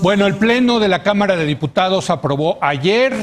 Bueno, el Pleno de la Cámara de Diputados aprobó ayer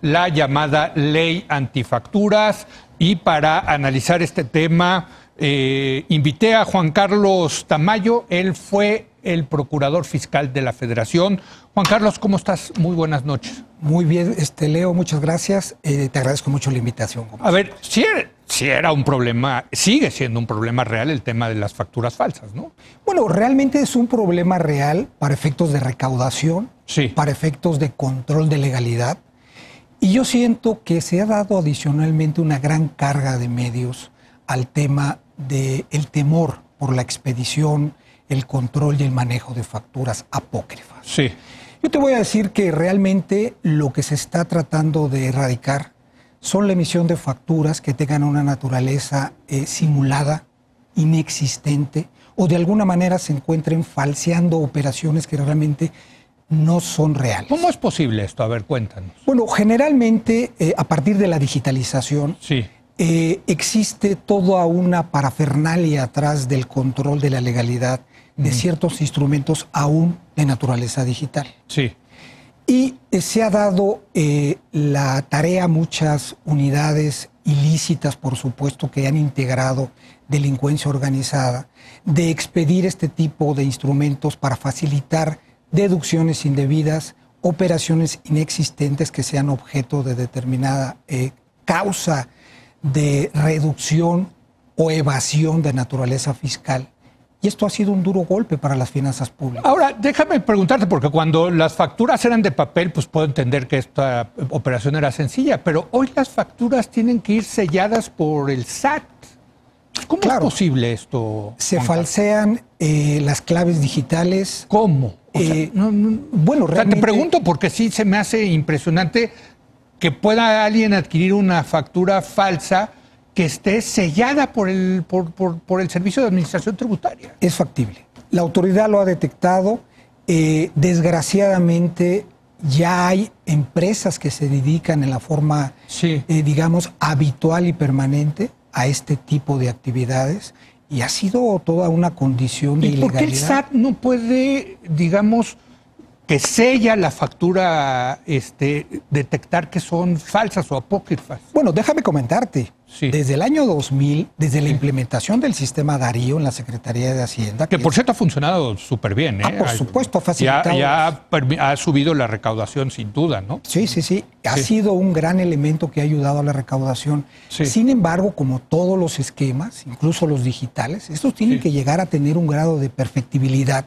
la llamada Ley Antifacturas y para analizar este tema invité a Juan Carlos Tamayo. Él fue el procurador fiscal de la Federación. Juan Carlos, ¿cómo estás? Muy buenas noches. Muy bien, Leo, muchas gracias. Te agradezco mucho la invitación. A ver, si era un problema, sigue siendo un problema real el tema de las facturas falsas, ¿no? Bueno, realmente es un problema real para efectos de recaudación, sí, para efectos de control de legalidad. Y yo siento que se ha dado adicionalmente una gran carga de medios al tema del temor por la expedición, el control y el manejo de facturas apócrifas. Sí. Yo te voy a decir que realmente lo que se está tratando de erradicar son la emisión de facturas que tengan una naturaleza simulada, inexistente, o de alguna manera se encuentren falseando operaciones que realmente no son reales. ¿Cómo es posible esto? A ver, cuéntanos. Bueno, generalmente a partir de la digitalización sí, existe toda una parafernalia atrás del control de la legalidad de ciertos instrumentos aún de naturaleza digital. Sí. Y se ha dado la tarea a muchas unidades ilícitas, por supuesto, que han integrado delincuencia organizada, de expedir este tipo de instrumentos para facilitar deducciones indebidas, operaciones inexistentes que sean objeto de determinada causa de reducción o evasión de naturaleza fiscal. Y esto ha sido un duro golpe para las finanzas públicas. Ahora, déjame preguntarte, porque cuando las facturas eran de papel, pues puedo entender que esta operación era sencilla, pero hoy las facturas tienen que ir selladas por el SAT. ¿Cómo es posible esto? Se falsean las claves digitales. ¿Cómo? O sea, bueno, realmente... te pregunto porque sí se me hace impresionante que pueda alguien adquirir una factura falsa que esté sellada por el Servicio de Administración Tributaria. Es factible. La autoridad lo ha detectado. Desgraciadamente, ya hay empresas que se dedican en la forma, digamos, habitual y permanente a este tipo de actividades y ha sido toda una condición de ilegalidad. ¿Por qué el SAT no puede, digamos, que sella la factura, detectar que son falsas o apócrifas? Bueno, déjame comentarte. Sí. Desde el año 2000, desde la implementación del sistema Darío en la Secretaría de Hacienda... Que por cierto ha funcionado súper bien, ¿eh? Por supuesto, ha facilitado... Ya ha subido la recaudación sin duda, ¿no? Sí. Ha sido un gran elemento que ha ayudado a la recaudación. Sí. Sin embargo, como todos los esquemas, incluso los digitales, estos tienen que llegar a tener un grado de perfectibilidad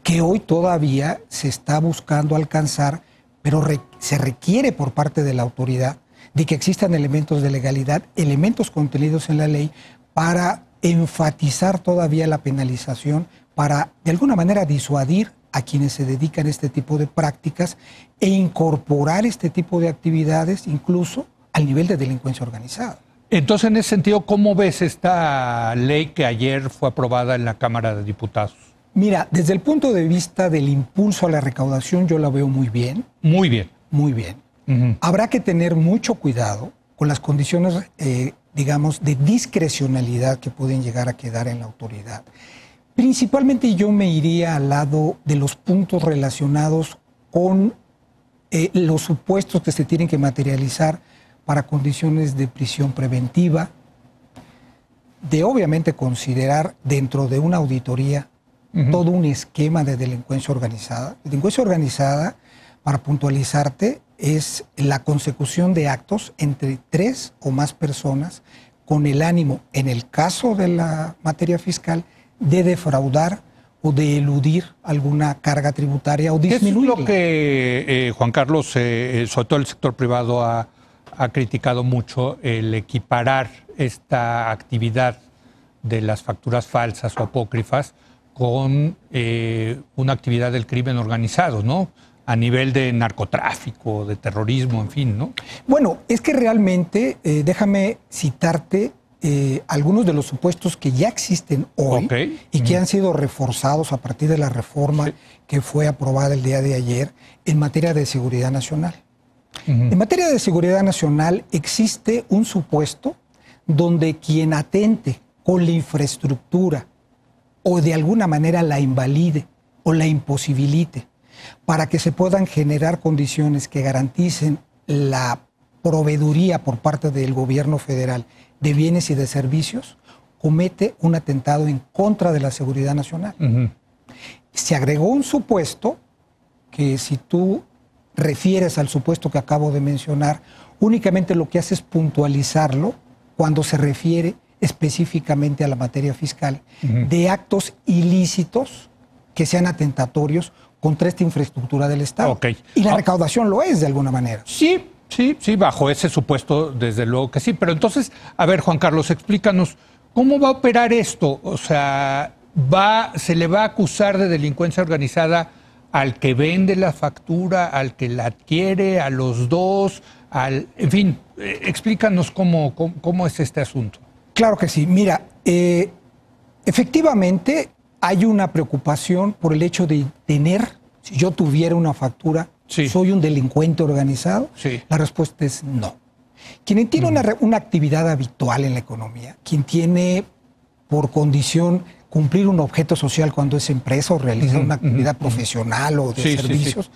que hoy todavía se está buscando alcanzar, pero se requiere por parte de la autoridad de que existan elementos de legalidad, elementos contenidos en la ley para enfatizar todavía la penalización, para de alguna manera disuadir a quienes se dedican a este tipo de prácticas e incorporar este tipo de actividades incluso al nivel de delincuencia organizada. Entonces, en ese sentido, ¿cómo ves esta ley que ayer fue aprobada en la Cámara de Diputados? Mira, desde el punto de vista del impulso a la recaudación, yo la veo muy bien. Muy bien. Muy bien. Habrá que tener mucho cuidado con las condiciones, digamos, de discrecionalidad que pueden llegar a quedar en la autoridad. Principalmente yo me iría al lado de los puntos relacionados con los supuestos que se tienen que materializar para condiciones de prisión preventiva, de obviamente considerar dentro de una auditoría todo un esquema de delincuencia organizada. Delincuencia organizada, para puntualizarte, es la consecución de actos entre 3 o más personas con el ánimo, en el caso de la materia fiscal, de defraudar o de eludir alguna carga tributaria o disminuirla. Es lo que, Juan Carlos, sobre todo el sector privado ha criticado mucho, el equiparar esta actividad de las facturas falsas o apócrifas con una actividad del crimen organizado, ¿no? A nivel de narcotráfico, de terrorismo, en fin, ¿no? Bueno, es que realmente, déjame citarte algunos de los supuestos que ya existen hoy y que han sido reforzados a partir de la reforma que fue aprobada el día de ayer en materia de seguridad nacional. En materia de seguridad nacional existe un supuesto donde quien atente con la infraestructura o de alguna manera la invalide o la imposibilite para que se puedan generar condiciones que garanticen la proveeduría por parte del gobierno federal de bienes y de servicios, comete un atentado en contra de la seguridad nacional. Se agregó un supuesto que, si tú refieres al supuesto que acabo de mencionar, únicamente lo que hace es puntualizarlo cuando se refiere específicamente a la materia fiscal de actos ilícitos que sean atentatorios contra esta infraestructura del Estado. Y la recaudación lo es de alguna manera. Sí, bajo ese supuesto, desde luego que sí. Pero entonces, a ver, Juan Carlos, explícanos, ¿cómo va a operar esto? O sea, ¿se le va a acusar de delincuencia organizada al que vende la factura, al que la adquiere, a los dos, en fin, explícanos cómo es este asunto? Claro que sí. Mira, efectivamente hay una preocupación por el hecho de tener, si yo tuviera una factura, ¿soy un delincuente organizado? La respuesta es no. Quien tiene una actividad habitual en la economía, quien tiene por condición cumplir un objeto social cuando es empresa o realizar una actividad profesional o de servicios,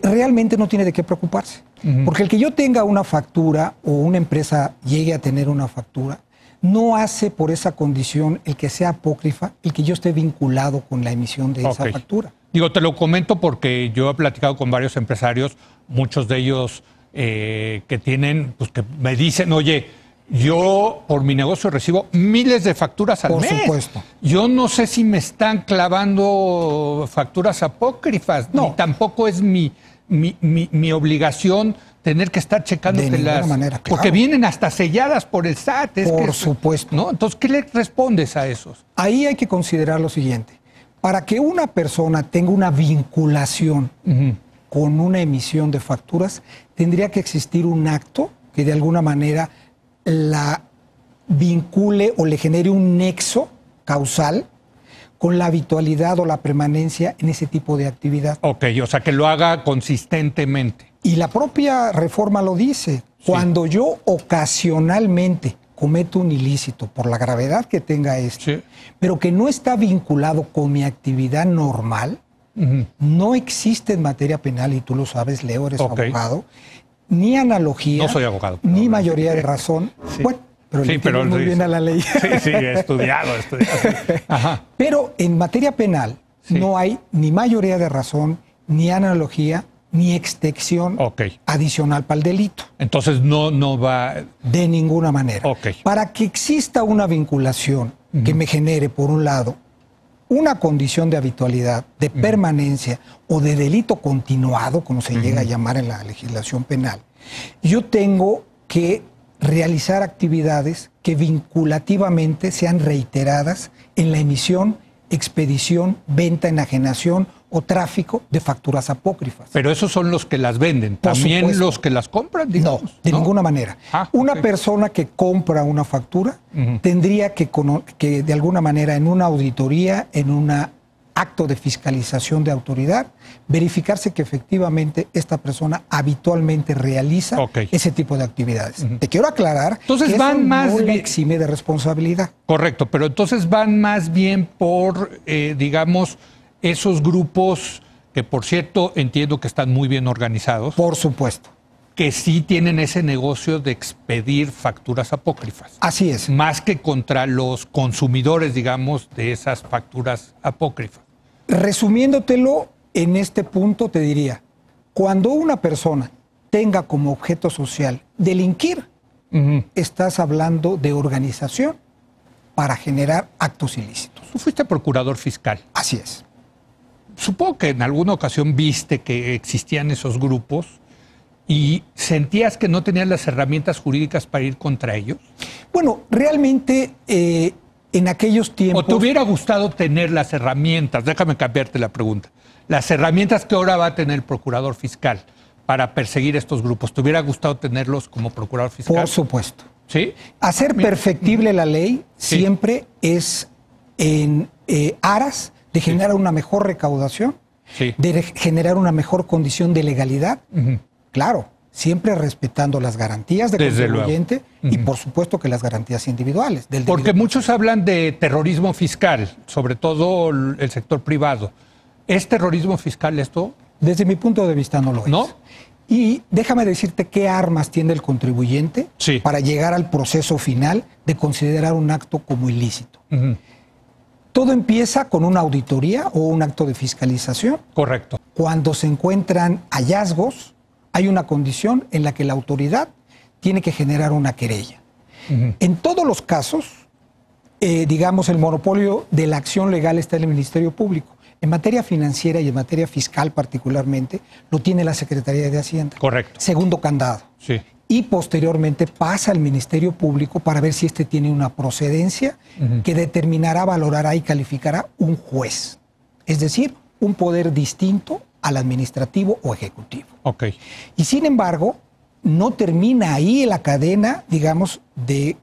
realmente no tiene de qué preocuparse. Porque el que yo tenga una factura o una empresa llegue a tener una factura, no hace por esa condición el que sea apócrifa, el que yo esté vinculado con la emisión de esa factura. Digo, te lo comento porque yo he platicado con varios empresarios, muchos de ellos que tienen, pues que me dicen, oye, yo por mi negocio recibo miles de facturas al mes. Por supuesto. Yo no sé si me están clavando facturas apócrifas, ni tampoco es mi obligación tener que estar checándotelas. De ninguna manera, claro. Porque vienen hasta selladas por el SAT. Por supuesto. ¿no? Entonces, ¿qué le respondes a esos? Ahí hay que considerar lo siguiente. Para que una persona tenga una vinculación con una emisión de facturas, tendría que existir un acto que de alguna manera la vincule o le genere un nexo causal con la habitualidad o la permanencia en ese tipo de actividad. O sea, que lo haga consistentemente. Y la propia reforma lo dice. Cuando yo ocasionalmente cometo un ilícito por la gravedad que tenga esto, pero que no está vinculado con mi actividad normal, no existe en materia penal, y tú lo sabes, Leo, eres abogado, ni analogía, no soy abogado, ni mayoría de razón. Bueno, pero le entiendes muy bien a la ley. Sí, he estudiado. Ajá. Pero en materia penal no hay ni mayoría de razón, ni analogía, ni extensión adicional para el delito. Entonces no va... De ninguna manera. Para que exista una vinculación que me genere, por un lado, una condición de habitualidad, de permanencia o de delito continuado, como se llega a llamar en la legislación penal, yo tengo que realizar actividades que vinculativamente sean reiteradas en la emisión, expedición, venta, enajenación o tráfico de facturas apócrifas. Pero esos son los que las venden, ¿también los que las compran? Digamos, no, de ninguna manera. Una persona que compra una factura tendría que de alguna manera en una auditoría, en un acto de fiscalización de autoridad, verificarse que efectivamente esta persona habitualmente realiza ese tipo de actividades. Te quiero aclarar entonces que van eso más no le exime de responsabilidad. Correcto, pero entonces van más bien por, digamos, esos grupos que, por cierto, entiendo que están muy bien organizados. Por supuesto. Que sí tienen ese negocio de expedir facturas apócrifas. Así es. Más que contra los consumidores, digamos, de esas facturas apócrifas. Resumiéndotelo, en este punto te diría, cuando una persona tenga como objeto social delinquir, estás hablando de organización para generar actos ilícitos. Tú fuiste procurador fiscal. Así es. Supongo que en alguna ocasión viste que existían esos grupos y sentías que no tenías las herramientas jurídicas para ir contra ellos. Bueno, realmente en aquellos tiempos... ¿O te hubiera gustado tener las herramientas? Déjame cambiarte la pregunta. Las herramientas que ahora va a tener el procurador fiscal para perseguir estos grupos, ¿te hubiera gustado tenerlos como procurador fiscal? Por supuesto. ¿Sí? Hacer perfectible la ley siempre es en aras de generar una mejor recaudación, de generar una mejor condición de legalidad. Claro, siempre respetando las garantías del contribuyente y por supuesto que las garantías individuales. Porque muchos hablan de terrorismo fiscal, sobre todo el sector privado. ¿Es terrorismo fiscal esto? Desde mi punto de vista no lo es. ¿No? Y déjame decirte qué armas tiene el contribuyente para llegar al proceso final de considerar un acto como ilícito. Todo empieza con una auditoría o un acto de fiscalización. Correcto. Cuando se encuentran hallazgos, hay una condición en la que la autoridad tiene que generar una querella. En todos los casos, digamos, el monopolio de la acción legal está en el Ministerio Público. En materia financiera y en materia fiscal particularmente, lo tiene la Secretaría de Hacienda. Correcto. Segundo candado. Sí. Y posteriormente pasa al Ministerio Público para ver si este tiene una procedencia que determinará, valorará y calificará un juez. Es decir, un poder distinto al administrativo o ejecutivo. Ok. Y sin embargo, no termina ahí la cadena, digamos, de,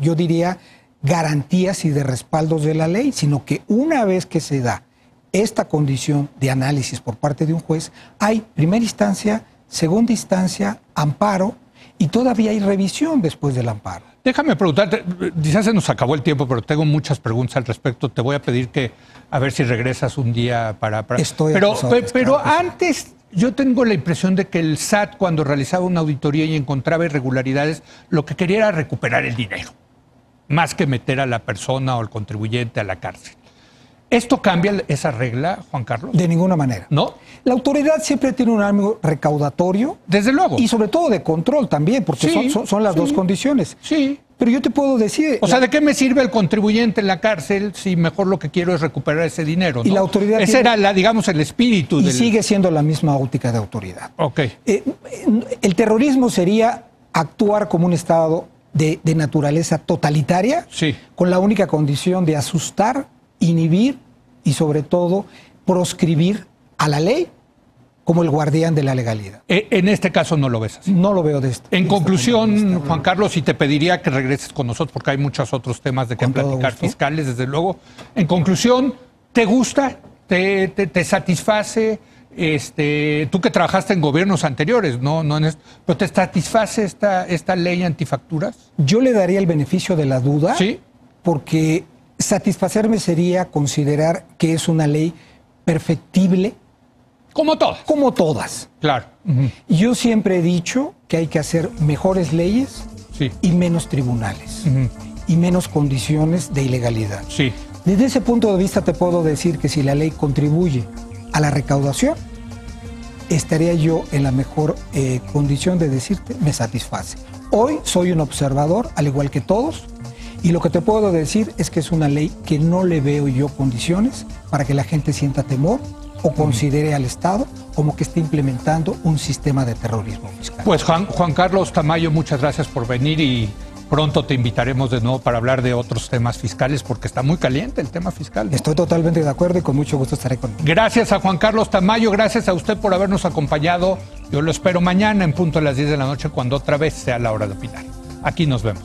yo diría, garantías y de respaldos de la ley, sino que una vez que se da esta condición de análisis por parte de un juez, hay primera instancia, segunda instancia, amparo, y todavía hay revisión después del amparo. Déjame preguntarte, quizás se nos acabó el tiempo, pero tengo muchas preguntas al respecto. Te voy a pedir que, a ver si regresas un día para... Pero antes, yo tengo la impresión de que el SAT, cuando realizaba una auditoría y encontraba irregularidades, lo que quería era recuperar el dinero, más que meter a la persona o al contribuyente a la cárcel. ¿Esto cambia esa regla, Juan Carlos? De ninguna manera. ¿No? La autoridad siempre tiene un ánimo recaudatorio. Desde luego. Y sobre todo de control también, porque son las dos condiciones. Sí. Pero yo te puedo decir... O sea, ¿de qué me sirve el contribuyente en la cárcel si mejor lo que quiero es recuperar ese dinero? ¿No? Y la autoridad... Ese era, digamos, el espíritu. Y sigue siendo la misma óptica de autoridad. Ok. El terrorismo sería actuar como un Estado de naturaleza totalitaria, con la única condición de asustar, inhibir y sobre todo proscribir a la ley como el guardián de la legalidad. En este caso no lo ves así. No lo veo de este. En conclusión, Juan Carlos, y te pediría que regreses con nosotros porque hay muchos otros temas de que platicar fiscales, desde luego. En conclusión, ¿te gusta? ¿Te satisface? Tú que trabajaste en gobiernos anteriores, no en esto, pero ¿te satisface esta ley antifacturas? Yo le daría el beneficio de la duda. Sí. Porque satisfacerme sería considerar que es una ley perfectible. Como todas. Como todas. Claro. Yo siempre he dicho que hay que hacer mejores leyes y menos tribunales y menos condiciones de ilegalidad. Sí. Desde ese punto de vista te puedo decir que si la ley contribuye a la recaudación, estaría yo en la mejor condición de decirte, me satisface. Hoy soy un observador, al igual que todos, y lo que te puedo decir es que es una ley que no le veo yo condiciones para que la gente sienta temor o considere al Estado como que está implementando un sistema de terrorismo fiscal. Pues Juan Carlos Tamayo, muchas gracias por venir y pronto te invitaremos de nuevo para hablar de otros temas fiscales porque está muy caliente el tema fiscal, ¿no? Estoy totalmente de acuerdo y con mucho gusto estaré contigo. Gracias a Juan Carlos Tamayo, gracias a usted por habernos acompañado. Yo lo espero mañana en punto a las 10 de la noche cuando otra vez sea la hora de opinar. Aquí nos vemos.